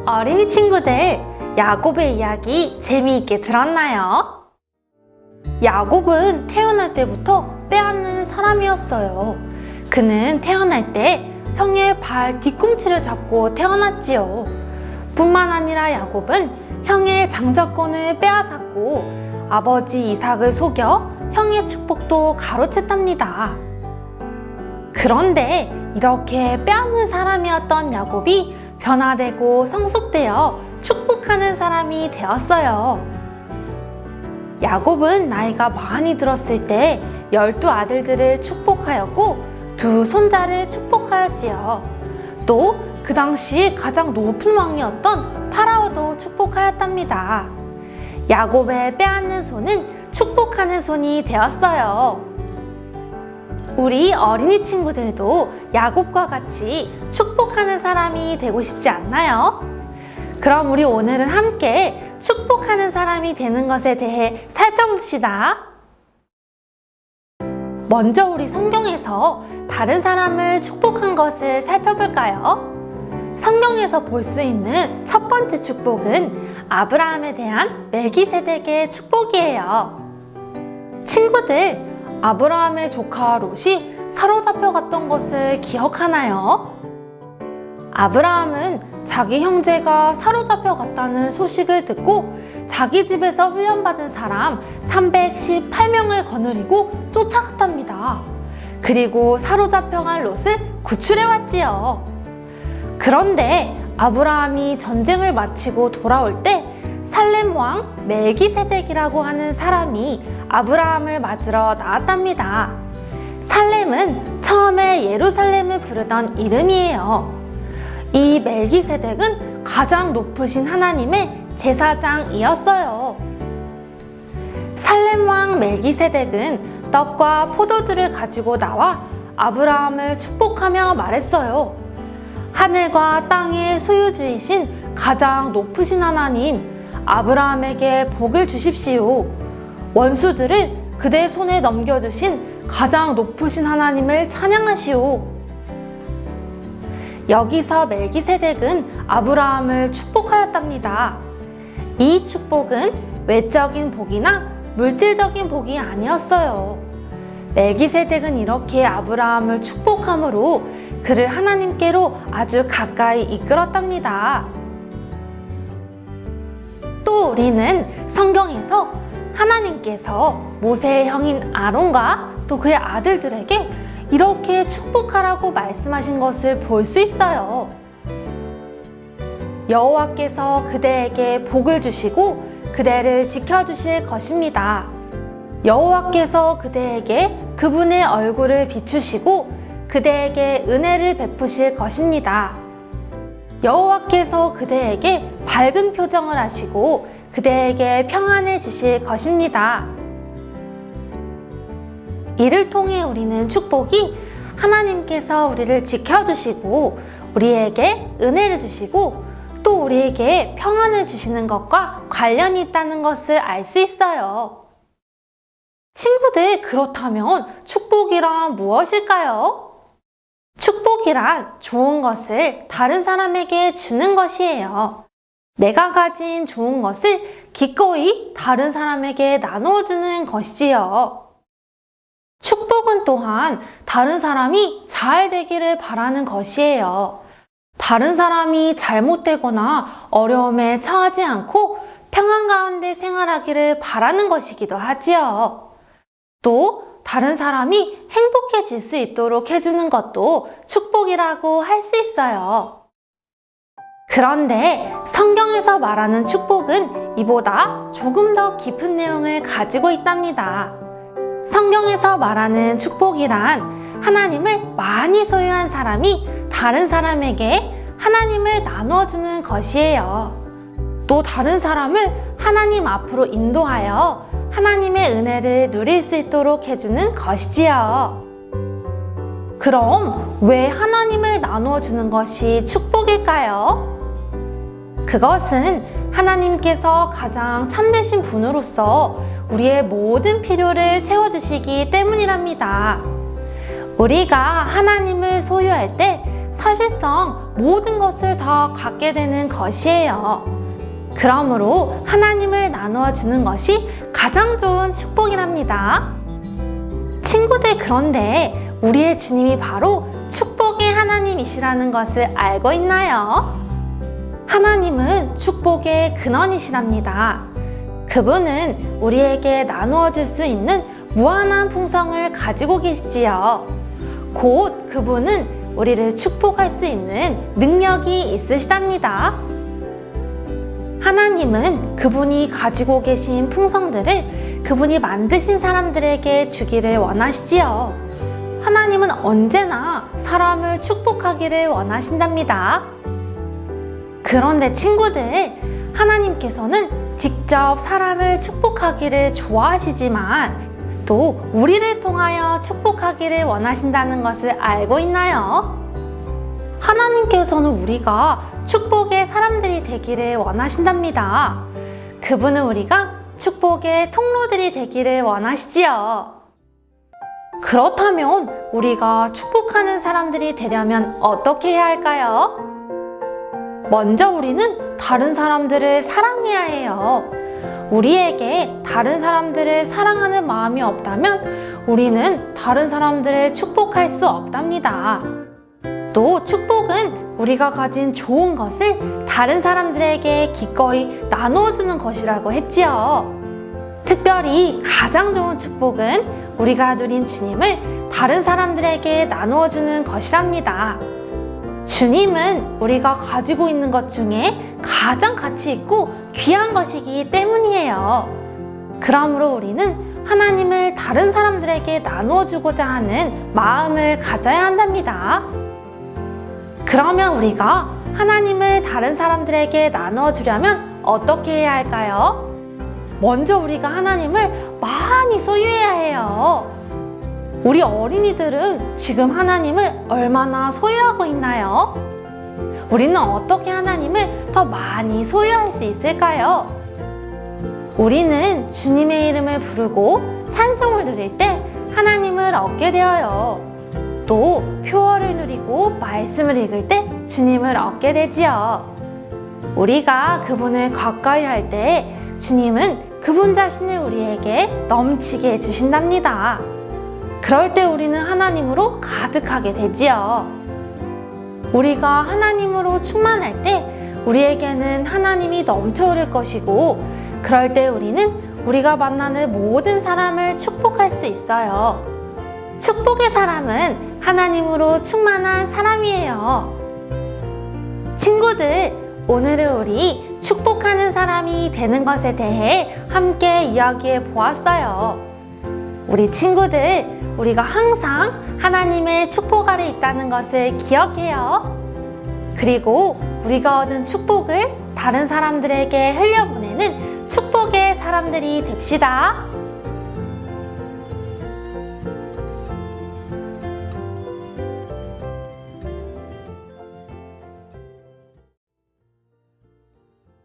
어린이 친구들, 야곱의 이야기 재미있게 들었나요? 야곱은 태어날 때부터 빼앗는 사람이었어요. 그는 태어날 때 형의 발 뒤꿈치를 잡고 태어났지요. 뿐만 아니라 야곱은 형의 장자권을 빼앗았고 아버지 이삭을 속여 형의 축복도 가로챘답니다. 그런데 이렇게 빼앗는 사람이었던 야곱이 변화되고 성숙되어 축복하는 사람이 되었어요. 야곱은 나이가 많이 들었을 때 12아들들을 축복하였고 2 손자를 축복하였지요. 또 그 당시 가장 높은 왕이었던 파라오도 축복하였답니다. 야곱의 빼앗는 손은 축복하는 손이 되었어요. 우리 어린이 친구들도 야곱과 같이 축복하는 사람이 되고 싶지 않나요? 그럼 우리 오늘은 함께 축복하는 사람이 되는 것에 대해 살펴봅시다. 먼저 우리 성경에서 다른 사람을 축복한 것을 살펴볼까요? 성경에서 볼 수 있는 첫 번째 축복은 아브라함에 대한 멜기세덱의 축복이에요. 친구들, 아브라함의 조카 롯이 사로잡혀 갔던 것을 기억하나요? 아브라함은 자기 형제가 사로잡혀 갔다는 소식을 듣고 자기 집에서 훈련받은 사람 318명을 거느리고 쫓아갔답니다. 그리고 사로잡혀간 롯을 구출해 왔지요. 그런데 아브라함이 전쟁을 마치고 돌아올 때 살렘 왕 멜기세덱이라고 하는 사람이 아브라함을 맞으러 나왔답니다. 살렘은 처음에 예루살렘을 부르던 이름이에요. 이 멜기세덱은 가장 높으신 하나님의 제사장이었어요. 살렘 왕 멜기세덱은 떡과 포도주를 가지고 나와 아브라함을 축복하며 말했어요. 하늘과 땅의 소유주이신 가장 높으신 하나님, 아브라함에게 복을 주십시오. 원수들을 그대 손에 넘겨주신 가장 높으신 하나님을 찬양하시오. 여기서 멜기세덱은 아브라함을 축복하였답니다. 이 축복은 외적인 복이나 물질적인 복이 아니었어요. 멜기세덱은 이렇게 아브라함을 축복함으로 그를 하나님께로 아주 가까이 이끌었답니다. 또 우리는 성경에서 하나님께서 모세의 형인 아론과 또 그의 아들들에게 이렇게 축복하라고 말씀하신 것을 볼 수 있어요. 여호와께서 그대에게 복을 주시고 그대를 지켜주실 것입니다. 여호와께서 그대에게 그분의 얼굴을 비추시고 그대에게 은혜를 베푸실 것입니다. 여호와께서 그대에게 밝은 표정을 하시고 그대에게 평안을 주실 것입니다. 이를 통해 우리는 축복이 하나님께서 우리를 지켜주시고 우리에게 은혜를 주시고 또 우리에게 평안을 주시는 것과 관련이 있다는 것을 알 수 있어요. 친구들, 그렇다면 축복이란 무엇일까요? 축복이란 좋은 것을 다른 사람에게 주는 것이에요. 내가 가진 좋은 것을 기꺼이 다른 사람에게 나누어 주는 것이지요. 축복은 또한 다른 사람이 잘 되기를 바라는 것이에요. 다른 사람이 잘못되거나 어려움에 처하지 않고 평안 가운데 생활하기를 바라는 것이기도 하지요. 또 다른 사람이 행복해질 수 있도록 해주는 것도 축복이라고 할 수 있어요. 그런데 성경에서 말하는 축복은 이보다 조금 더 깊은 내용을 가지고 있답니다. 성경에서 말하는 축복이란 하나님을 많이 소유한 사람이 다른 사람에게 하나님을 나누어 주는 것이에요. 또 다른 사람을 하나님 앞으로 인도하여 하나님의 은혜를 누릴 수 있도록 해주는 것이지요. 그럼 왜 하나님을 나누어 주는 것이 축복일까요? 그것은 하나님께서 가장 참되신 분으로서 우리의 모든 필요를 채워주시기 때문이랍니다. 우리가 하나님을 소유할 때 사실상 모든 것을 다 갖게 되는 것이에요. 그러므로 하나님을 나누어 주는 것이 가장 좋은 축복이랍니다. 친구들, 그런데 우리의 주님이 바로 축복의 하나님이시라는 것을 알고 있나요? 하나님은 축복의 근원이시랍니다. 그분은 우리에게 나누어 줄 수 있는 무한한 풍성을 가지고 계시지요. 곧 그분은 우리를 축복할 수 있는 능력이 있으시답니다. 하나님은 그분이 가지고 계신 풍성들을 그분이 만드신 사람들에게 주기를 원하시지요. 하나님은 언제나 사람을 축복하기를 원하신답니다. 그런데 친구들, 하나님께서는 직접 사람을 축복하기를 좋아하시지만 또 우리를 통하여 축복하기를 원하신다는 것을 알고 있나요? 하나님께서는 우리가 축복의 사람들이 되기를 원하신답니다. 그분은 우리가 축복의 통로들이 되기를 원하시지요. 그렇다면 우리가 축복하는 사람들이 되려면 어떻게 해야 할까요? 먼저 우리는 다른 사람들을 사랑해야 해요. 우리에게 다른 사람들을 사랑하는 마음이 없다면 우리는 다른 사람들을 축복할 수 없답니다. 또 축복은 우리가 가진 좋은 것을 다른 사람들에게 기꺼이 나누어주는 것이라고 했지요. 특별히 가장 좋은 축복은 우리가 누린 주님을 다른 사람들에게 나누어주는 것이랍니다. 주님은 우리가 가지고 있는 것 중에 가장 가치 있고 귀한 것이기 때문이에요. 그러므로 우리는 하나님을 다른 사람들에게 나누어주고자 하는 마음을 가져야 한답니다. 그러면 우리가 하나님을 다른 사람들에게 나누어주려면 어떻게 해야 할까요? 먼저 우리가 하나님을 많이 소유해야 해요. 우리 어린이들은 지금 하나님을 얼마나 소유하고 있나요? 우리는 어떻게 하나님을 더 많이 소유할 수 있을까요? 우리는 주님의 이름을 부르고 찬송을 누릴 때 하나님을 얻게 되어요. 또 표어를 누리고 말씀을 읽을 때 주님을 얻게 되지요. 우리가 그분을 가까이 할 때 주님은 그분 자신을 우리에게 넘치게 해주신답니다. 그럴 때 우리는 하나님으로 가득하게 되지요. 우리가 하나님으로 충만할 때 우리에게는 하나님이 넘쳐흐를 것이고, 그럴 때 우리는 우리가 만나는 모든 사람을 축복할 수 있어요. 축복의 사람은 하나님으로 충만한 사람이에요. 친구들, 오늘은 우리 축복하는 사람이 되는 것에 대해 함께 이야기해 보았어요. 우리 친구들, 우리가 항상 하나님의 축복 아래 있다는 것을 기억해요. 그리고 우리가 얻은 축복을 다른 사람들에게 흘려보내는 축복의 사람들이 됩시다.